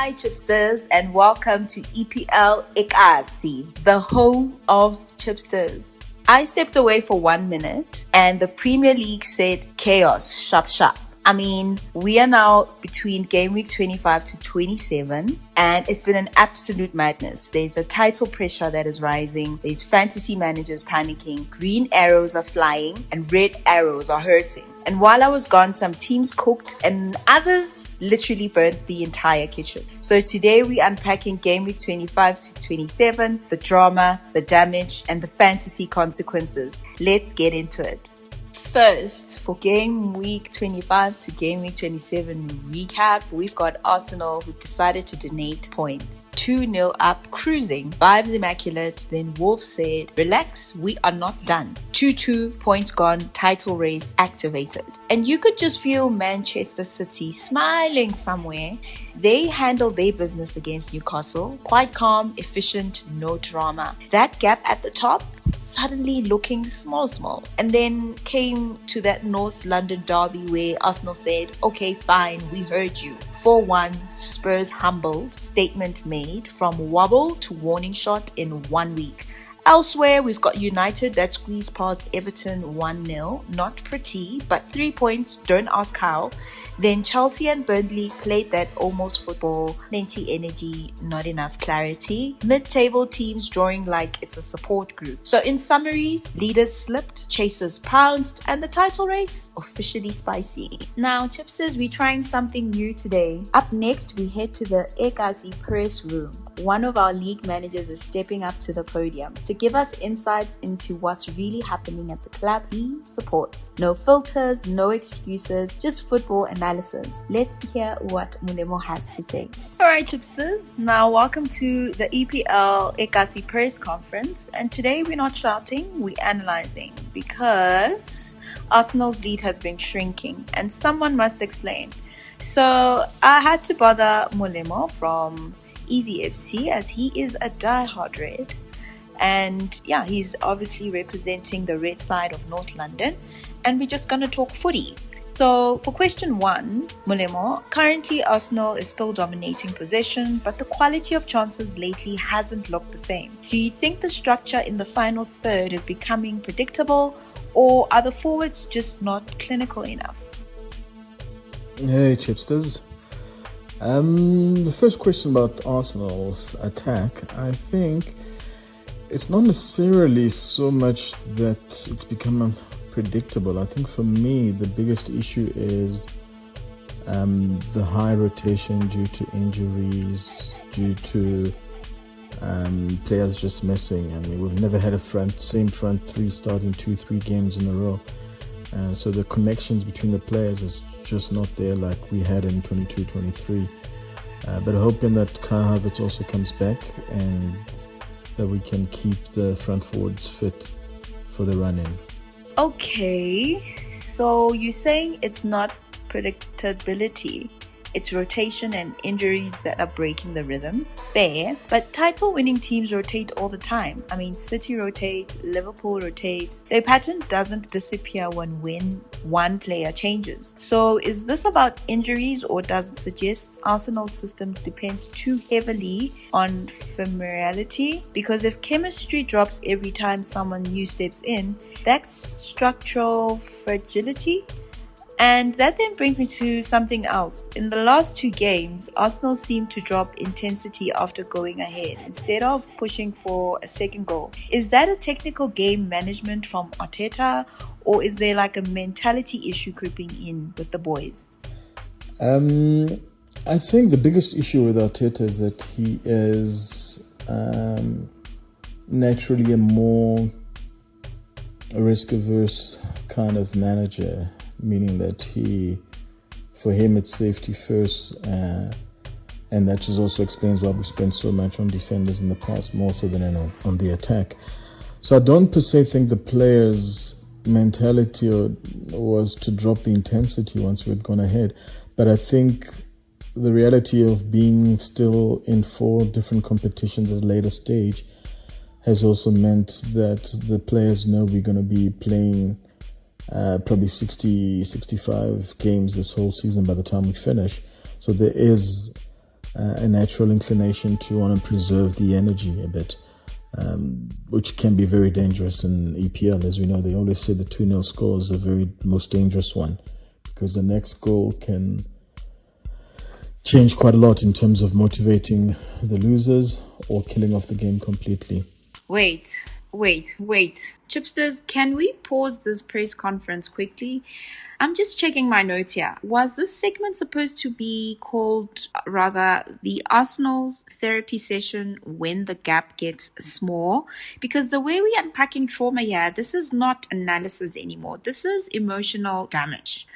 Hi, Chipsters, and welcome to EPL eKasi, the home of Chipsters. I stepped away for 1 minute, and the Premier League said chaos, sharp, sharp. I mean, we are now between Gameweek 25 to 27, and it's been an absolute madness. There's a title pressure that is rising. There's fantasy managers panicking. Green arrows are flying, and red arrows are hurting. And while I was gone, some teams cooked and others literally burnt the entire kitchen. So today we're unpacking Game Week 25 to 27, the drama, the damage, and the fantasy consequences. Let's get into it. First, for Game Week 25 to Game Week 27 recap, we've got Arsenal, who decided to donate points. 2-0 up, cruising, vibes immaculate. Then Wolves said, relax, we are not done. 2-2, points gone, title race activated. And you could just feel Manchester City smiling somewhere. They handled their business against Newcastle. Quite calm, efficient, no drama. That gap at the top, suddenly looking small. And then came to that North London derby where Arsenal said, okay, fine, we heard you. 4-1, Spurs humbled, statement made, from wobble to warning shot in 1 week. Elsewhere, we've got United that squeezed past Everton 1-0. Not pretty, but 3 points, don't ask how. Then Chelsea and Burnley played that almost football, plenty energy, not enough clarity. Mid-table teams drawing like it's a support group. So in summaries, leaders slipped, chasers pounced, and the title race officially spicy. Now, Chipsters, we're trying something new today. Up next, we head to the eKasi press room. One of our league managers is stepping up to the podium to give us insights into what's really happening at the club he supports. No filters, no excuses, just football analysis. Let's hear what Molemo has to say. Alright, Chipsters, now welcome to the EPL eKasi press conference. And today we're not shouting, we're analyzing, because Arsenal's lead has been shrinking and someone must explain. So I had to bother Molemo from Easy FC, as he is a die-hard Red, and yeah, he's obviously representing the red side of North London, and we're just going to talk footy. So for question 1, Molemo, currently Arsenal is still dominating possession, but the quality of chances lately hasn't looked the same. Do you think the structure in the final third is becoming predictable, or are the forwards just not clinical enough? Hey, Chipsters. The first question about Arsenal's attack, I think it's not necessarily so much that it's become unpredictable. I think for me, the biggest issue is the high rotation due to injuries, due to players just missing. I mean, we've never had same front three starting 2-3 games in a row. So the connections between the players is just not there like we had in 22-23. But hoping that Kai Havertz also comes back and that we can keep the front forwards fit for the run-in. Okay, so you're saying it's not predictability, it's rotation and injuries that are breaking the rhythm. Fair, but title-winning teams rotate all the time. I mean, City rotates, Liverpool rotates. Their pattern doesn't disappear when one player changes. So is this about injuries, or does it suggest Arsenal's system depends too heavily on familiarity? Because if chemistry drops every time someone new steps in, that's structural fragility. And that then brings me to something else. In the last 2 games, Arsenal seemed to drop intensity after going ahead instead of pushing for a second goal. Is that a technical game management from Arteta, or is there like a mentality issue creeping in with the boys? I think the biggest issue with Arteta is that he is naturally a more risk-averse kind of manager, meaning that for him it's safety first, and that just also explains why we spent so much on defenders in the past, more so than on the attack. So I don't per se think the players' mentality was to drop the intensity once we had gone ahead, but I think the reality of being still in 4 different competitions at a later stage has also meant that the players know we're going to be playing probably 60, 65 games this whole season by the time we finish. So there is a natural inclination to want to preserve the energy a bit, which can be very dangerous in EPL. As we know, they always say the 2-0 score is the very most dangerous one, because the next goal can change quite a lot in terms of motivating the losers or killing off the game completely. Wait. Chipsters, can we pause this press conference quickly? I'm just checking my notes here. Was this segment supposed to be called, rather, the Arsenal's therapy session when the gap gets small? Because the way we're unpacking trauma here, this is not analysis anymore. This is emotional damage.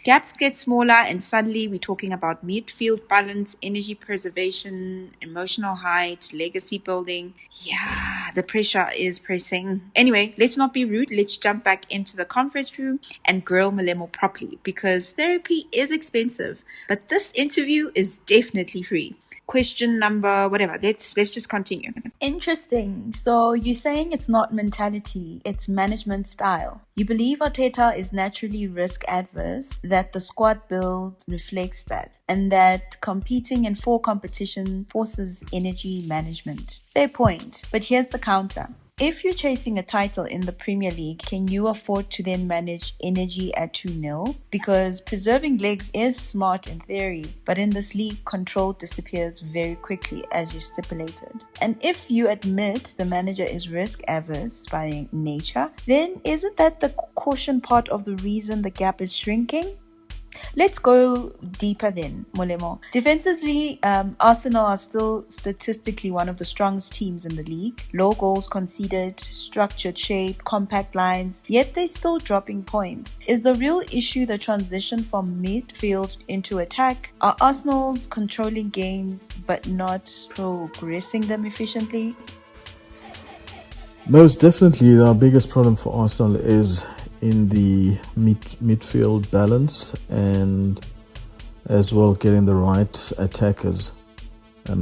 Gaps get smaller and suddenly we're talking about midfield balance, energy preservation, emotional height, legacy building. Yeah, the pressure is pressing. Anyway, let's not be rude. Let's jump back into the conference room and grill Molemo properly, because therapy is expensive, but this interview is definitely free. Question number whatever. Let's just continue. Interesting. So you're saying it's not mentality, it's management style. You believe Arteta is naturally risk adverse, that the squad build reflects that, and that competing in full competition forces energy management. Fair point. But here's the counter. If you're chasing a title in the Premier League, can you afford to then manage energy at 2-0? Because preserving legs is smart in theory, but in this league, control disappears very quickly, as you stipulated. And if you admit the manager is risk averse by nature, then isn't that the caution part of the reason the gap is shrinking? Let's go deeper then, Molemo. Defensively, Arsenal are still statistically one of the strongest teams in the league. Low goals conceded, structured shape, compact lines, yet they're still dropping points. Is the real issue the transition from midfield into attack? Are Arsenal's controlling games but not progressing them efficiently? Most definitely, our biggest problem for Arsenal is in the midfield balance, and as well getting the right attackers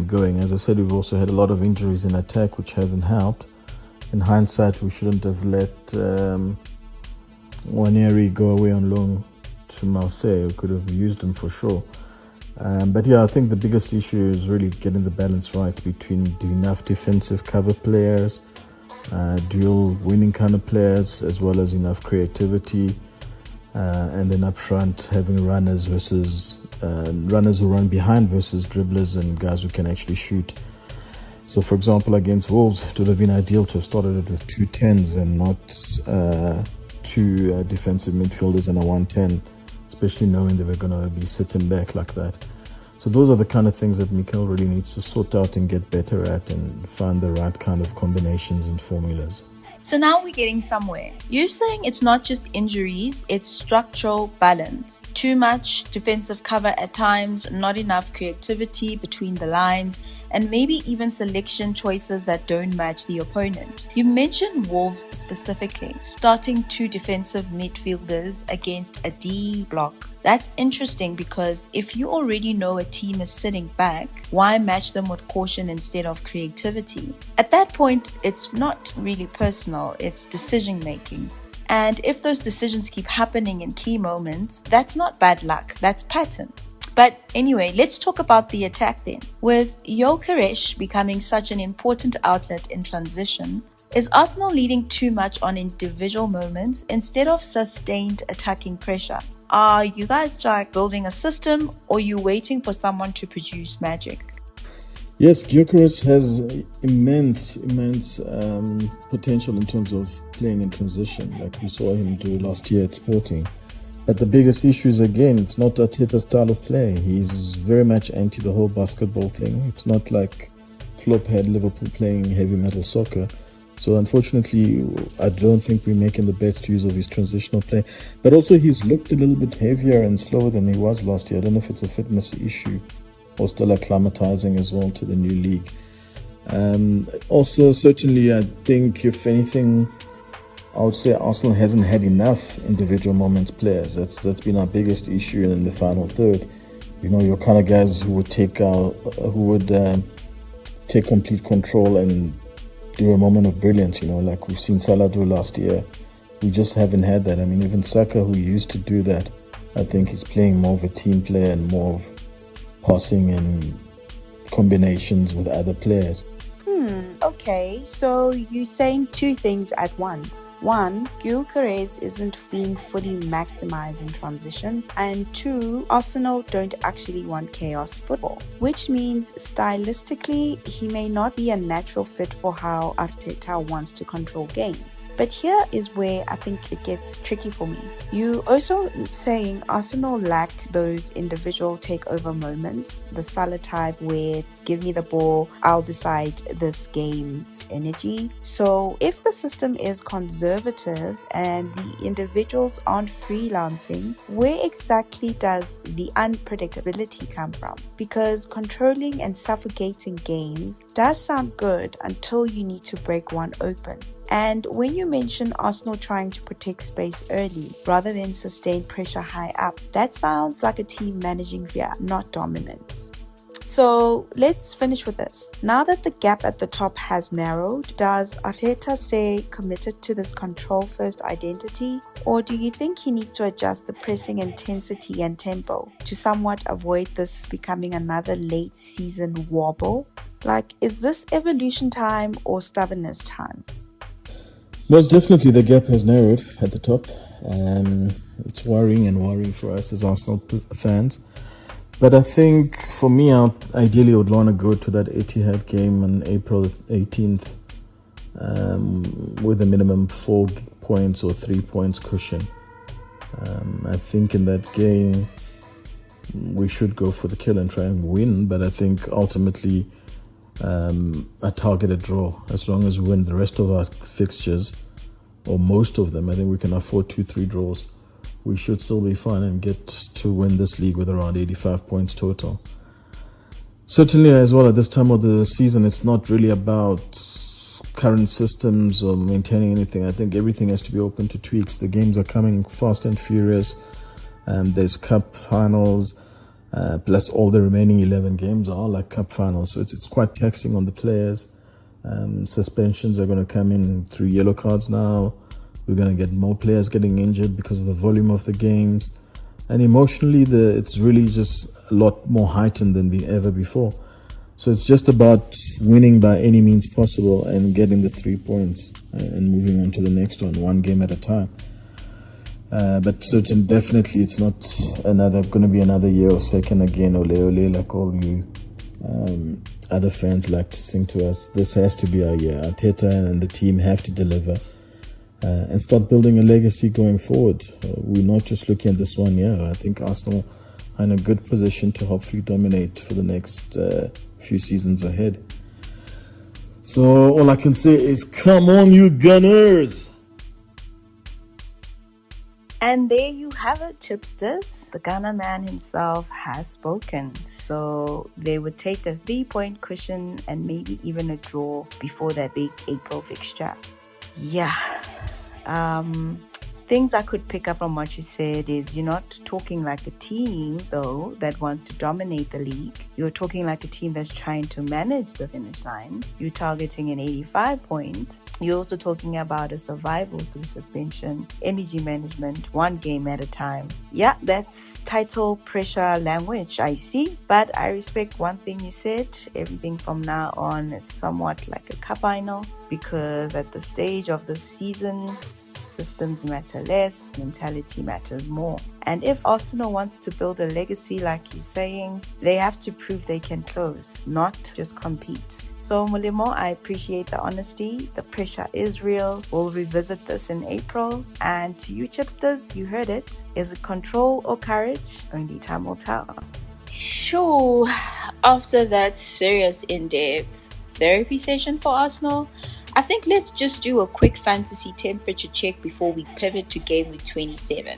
going. As I said, we've also had a lot of injuries in attack, which hasn't helped. In hindsight, we shouldn't have let Waneri go away on loan to Marseille. We could have used him for sure. But yeah, I think the biggest issue is really getting the balance right between enough defensive cover players, dual winning kind of players, as well as enough creativity, and then up front having runners versus runners who run behind versus dribblers and guys who can actually shoot. So for example, against Wolves, it would have been ideal to have started it with 2 10s and not two defensive midfielders and a 1-10, especially knowing they were going to be sitting back like that. So those are the kind of things that Mikel really needs to sort out and get better at, and find the right kind of combinations and formulas. So now we're getting somewhere. You're saying it's not just injuries, it's structural balance. Too much defensive cover at times, not enough creativity between the lines, and maybe even selection choices that don't match the opponent. You mentioned Wolves specifically, starting 2 defensive midfielders against a D block. That's interesting, because if you already know a team is sitting back, why match them with caution instead of creativity? At that point, it's not really personal, it's decision making. And if those decisions keep happening in key moments, that's not bad luck, that's pattern. But anyway, let's talk about the attack then. With Gyökeres becoming such an important outlet in transition, is Arsenal leading too much on individual moments instead of sustained attacking pressure? Are you guys like building a system, or are you waiting for someone to produce magic? Yes, Gyökeres has immense potential in terms of playing in transition, like we saw him do last year at Sporting. But the biggest issue is, again, it's not Arteta's style of play. He's very much anti the whole basketball thing. It's not like Klopp had Liverpool playing heavy metal soccer. So unfortunately, I don't think we're making the best use of his transitional play. But also, he's looked a little bit heavier and slower than he was last year. I don't know if it's a fitness issue or still acclimatizing as well to the new league. Also, certainly, I think, if anything, I would say Arsenal hasn't had enough individual moments players. That's been our biggest issue in the final third. You know, your kind of guys who would take complete control and do a moment of brilliance, you know, like we've seen Salah do last year. We just haven't had that. I mean, even Saka, who used to do that, I think is playing more of a team player and more of passing and combinations with other players. Okay, so you're saying two things at once. One, Gyökeres isn't being fully maximized in transition. And two, Arsenal don't actually want chaos football. Which means stylistically, he may not be a natural fit for how Arteta wants to control games. But here is where I think it gets tricky for me. You also saying Arsenal lack those individual takeover moments, the Salah type where it's give me the ball, I'll decide this game's energy. So if the system is conservative and the individuals aren't freelancing, where exactly does the unpredictability come from? Because controlling and suffocating games does sound good until you need to break one open. And when you mention Arsenal trying to protect space early rather than sustain pressure high up, that sounds like a team managing fear, not dominance. So let's finish with this. Now that the gap at the top has narrowed, does Arteta stay committed to this control-first identity? Or do you think he needs to adjust the pressing intensity and tempo to somewhat avoid this becoming another late season wobble? Like, is this evolution time or stubbornness time? Most definitely the gap has narrowed at the top. It's worrying for us as Arsenal fans. But I think for me, ideally I would want to go to that Etihad game on April 18th with a minimum 4 points or 3 points cushion. I think in that game we should go for the kill and try and win, but I think ultimately a targeted draw. As long as we win the rest of our fixtures, or most of them, I think we can afford 2-3 draws. We should still be fine and get to win this league with around 85 points total. Certainly as well, at this time of the season, it's not really about current systems or maintaining anything. I think everything has to be open to tweaks. The games are coming fast and furious. There's cup finals, plus all the remaining 11 games are like cup finals. So it's quite taxing on the players. Suspensions are going to come in through yellow cards now. We're going to get more players getting injured because of the volume of the games. And emotionally, it's really just a lot more heightened than ever before. So it's just about winning by any means possible and getting the 3 points and moving on to the next one game at a time. But definitely it's not going to be another year of second again, ole ole, like all you other fans like to sing to us. This has to be our year. Arteta and the team have to deliver and start building a legacy going forward. We're not just looking at this 1 year. I think Arsenal are in a good position to hopefully dominate for the next few seasons ahead. So all I can say is, come on, you Gunners! And there you have it, Chipsters. The Ghana man himself has spoken. So they would take a 3-point cushion and maybe even a draw before that big April fixture. Yeah. Things I could pick up from what you said is you're not talking like a team, though, that wants to dominate the league. You're talking like a team that's trying to manage the finish line. You're targeting an 85 points. You're also talking about a survival through suspension, energy management, 1 game at a time. Yeah, that's title pressure language, I see. But I respect one thing you said. Everything from now on is somewhat like a cup final, because at the stage of the season, systems matter less, mentality matters more. And if Arsenal wants to build a legacy like you're saying, they have to prove they can close, not just compete. So Molemo, I appreciate the honesty. The pressure is real. We'll revisit this in April. And to you Chipsters, you heard it. Is it control or courage? Only time will tell. Sure. After that serious in-depth therapy session for Arsenal, I think let's just do a quick fantasy temperature check before we pivot to Gameweek 27.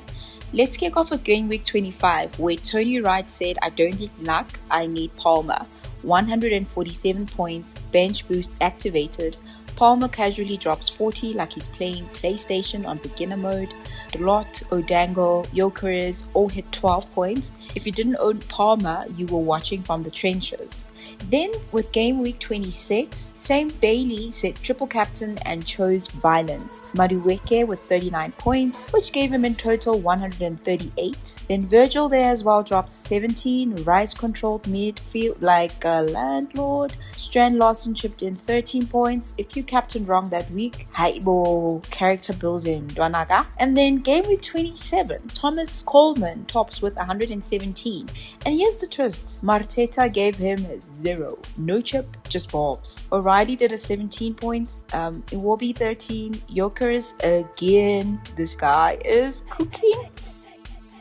Let's kick off with Gameweek 25, where Tony Wright said, I don't need luck, I need Palmer. 147 points, bench boost activated. Palmer casually drops 40 like he's playing PlayStation on beginner mode. Lot, Odango, Gyökeres all hit 12 points. If you didn't own Palmer, you were watching from the trenches. Then with game week 26, same Bailey said triple captain and chose violence. Madueke with 39 points, which gave him in total 138. Then Virgil there as well dropped 17. Rice controlled midfield like a landlord. Strand Larson chipped in 13 points. If you captained wrong that week, haibo, character building, Dwanaga. And then game week 27, Thomas Coleman tops with 117. And here's the twist, Marteta gave him 0. No chip, just bobs. O'Reilly did a 17 points. Iwobi 13. Jokers again. This guy is cooking.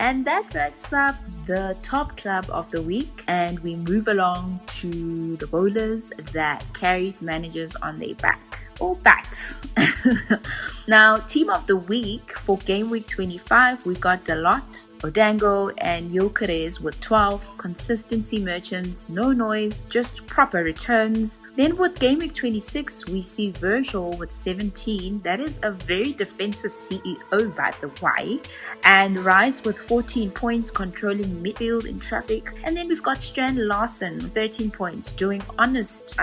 And that wraps up the top club of the week, and we move along to the bowlers that carried managers on their back or backs. Now, team of the week for game week 25, we got Dalot, Odango, and Yokeres with 12. Consistency merchants, no noise, just proper returns. Then with game week 26, we see Virgil with 17. That is a very defensive CEO, by the way. And Rice with 14 points, controlling midfield in traffic. And then we've got Strand Larson with 13 points, doing honest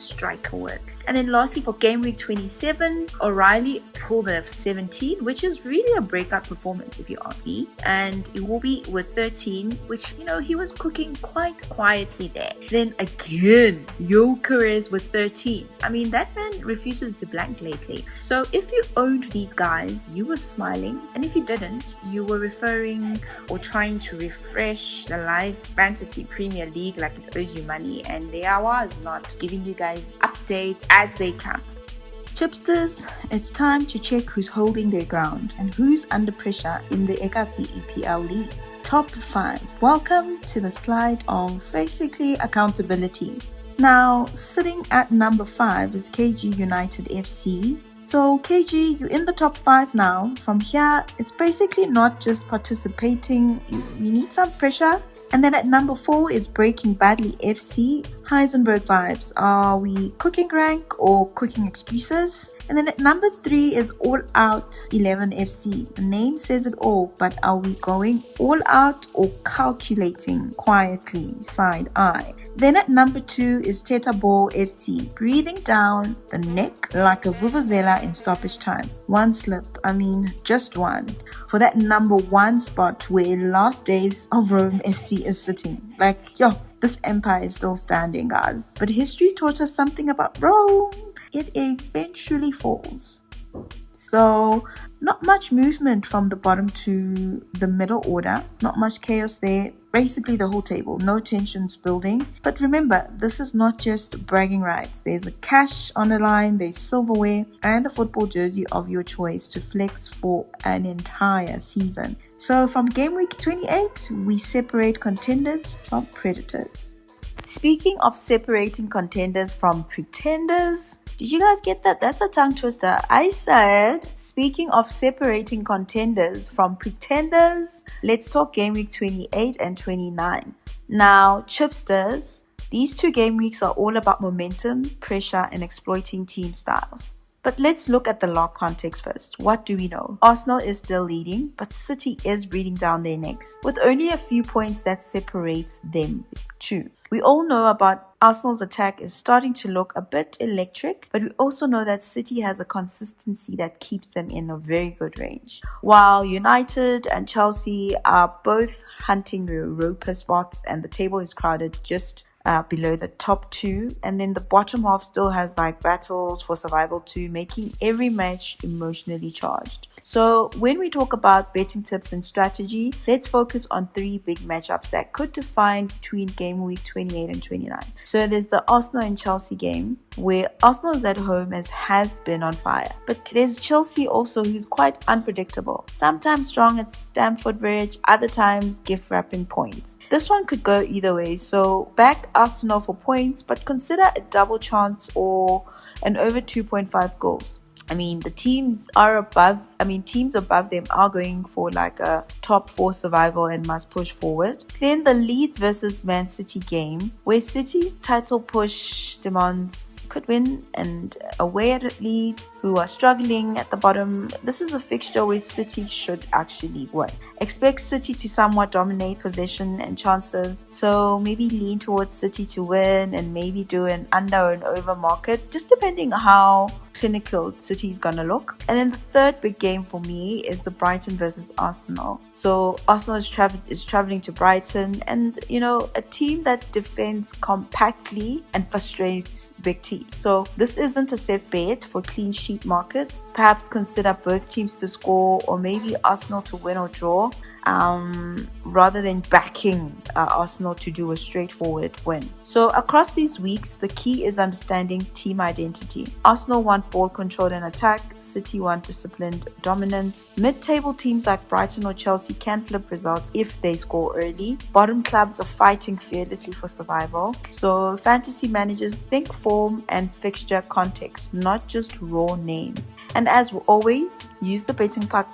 striker work. And then lastly, for game week 27, O'Reilly pulled a 17, which is really a breakout performance if you ask me. And Iwobi with 13, which, he was cooking quite quietly there. Then again, Jokeres with 13. That man refuses to blank lately. So if you owned these guys, you were smiling. And if you didn't, you were referring or trying to refresh the live fantasy Premier League like it owes you money. And there I was, not giving you guys updates as they come. Chipsters, it's time to check who's holding their ground and who's under pressure in the eKasi EPL League. Top 5. Welcome to the slide of basically accountability. Now, sitting at number 5 is KG United FC. So KG, you're in the top 5 now. From here, it's basically not just participating. You need some pressure. And then at number 4 is Breaking Badly FC. Heisenberg vibes. Are we cooking rank or cooking excuses? And then at number 3 is All Out 11 FC. The name says it all, but are we going all out or calculating quietly, side eye? Then at number 2 is Teta Ball FC, breathing down the neck like a vuvuzela in stoppage time. One slip, just one. For that number 1 spot where Last Days of Rome FC is sitting. This empire is still standing, guys. But history taught us something about Rome. It eventually falls. So, not much movement from the bottom to the middle order. Not much chaos there. Basically the whole table. No tensions building. But remember, this is not just bragging rights. There's a cash on the line, there's silverware, and a football jersey of your choice to flex for an entire season. So from game week 28, we separate contenders from predators. Speaking of separating contenders from pretenders, did you guys get that? That's a tongue twister. I said, speaking of separating contenders from pretenders, let's talk game week 28 and 29. Now, Chipsters, these 2 game weeks are all about momentum, pressure, and exploiting team styles. But let's look at the lock context first. What do we know? Arsenal is still leading, but City is breathing down their necks, with only a few points that separates them too. We all know about Arsenal's attack is starting to look a bit electric, but we also know that City has a consistency that keeps them in a very good range. While United and Chelsea are both hunting Europa spots and the table is crowded just below the top 2, and then the bottom half still has battles for survival too, making every match emotionally charged. So when we talk about betting tips and strategy, let's focus on 3 big matchups that could define between game week 28 and 29. So there's the Arsenal and Chelsea game, where Arsenal is at home as has been on fire. But there's Chelsea also, who's quite unpredictable. Sometimes strong at Stamford Bridge, other times gift wrapping points. This one could go either way, so back Arsenal for points, but consider a double chance or an over 2.5 goals. The teams above them are going for a top 4 survival and must push forward. Then the Leeds versus Man City game, where City's title push demands could win, and away at Leeds, who are struggling at the bottom. This is a fixture where City should actually win. Expect City to somewhat dominate possession and chances, so maybe lean towards City to win and maybe do an under or an over market, just depending on how clinical City's gonna look. And then the third big game for me is the Brighton versus Arsenal. So Arsenal is traveling to Brighton, and a team that defends compactly and frustrates big teams. So this isn't a safe bet for clean sheet markets. Perhaps consider both teams to score, or maybe Arsenal to win or draw, rather than backing Arsenal to do a straightforward win. So across these weeks, the key is understanding team identity. Arsenal want ball control and attack. City want disciplined dominance. Mid-table teams like Brighton or Chelsea can flip results if they score early. Bottom clubs are fighting fearlessly for survival. So fantasy managers think form and fixture context, not just raw names. And as always, use the betting pack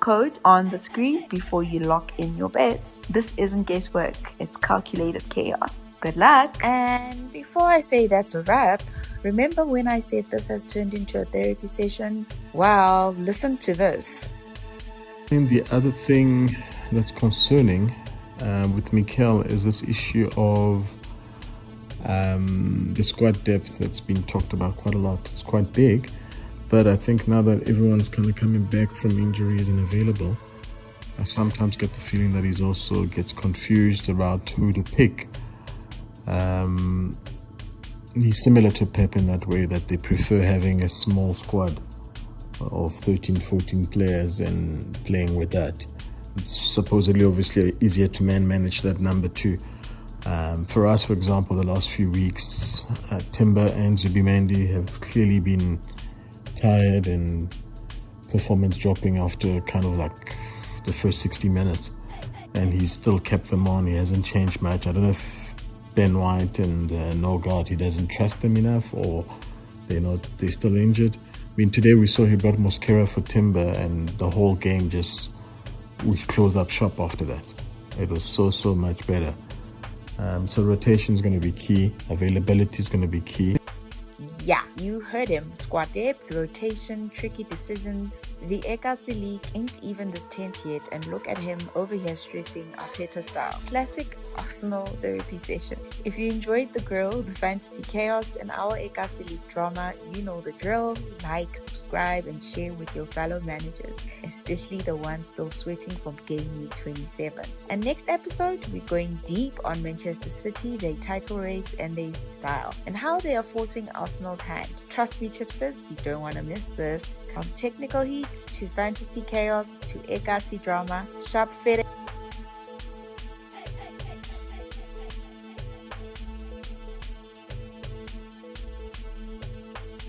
code on the screen before you lock in your bets. This isn't guesswork, it's calculated chaos. Good luck! And before I say that's a wrap, remember when I said this has turned into a therapy session? Well, listen to this. And the other thing that's concerning with Mikel is this issue of the squad depth that's been talked about quite a lot. It's quite big, but I think now that everyone's kind of coming back from injuries and available, I sometimes get the feeling that he's also gets confused about who to pick. He's similar to Pep in that way, that they prefer having a small squad of 13, 14 players and playing with that. It's supposedly obviously easier to manage that number too. For us, for example, the last few weeks, Timber and Zubimendi have clearly been tired and performance dropping after kind of like the first 60 minutes, and he's still kept them on. He hasn't changed much. I don't know if Ben White and Norgard, he doesn't trust them enough, or they're still injured. I mean, today we saw he brought Mosquera for Timber, and the whole game we closed up shop after that. It was so much better. So rotation is going to be key. Availability is going to be key. Yeah, you heard him. Squad depth, rotation, tricky decisions. The eKasi League ain't even this tense yet, and look at him over here stressing Arteta style. Classic Arsenal therapy session. If you enjoyed the grill, the fantasy chaos, and our eKasi League drama, you know the drill. Like, subscribe, and share with your fellow managers, especially the ones still sweating from Gameweek 27. And next episode, we're going deep on Manchester City, their title race, and their style, and how they are forcing Arsenal's hand. Trust me, Chipsters, you don't want to miss this. From technical heat to fantasy chaos to eKasi drama, sharp fitting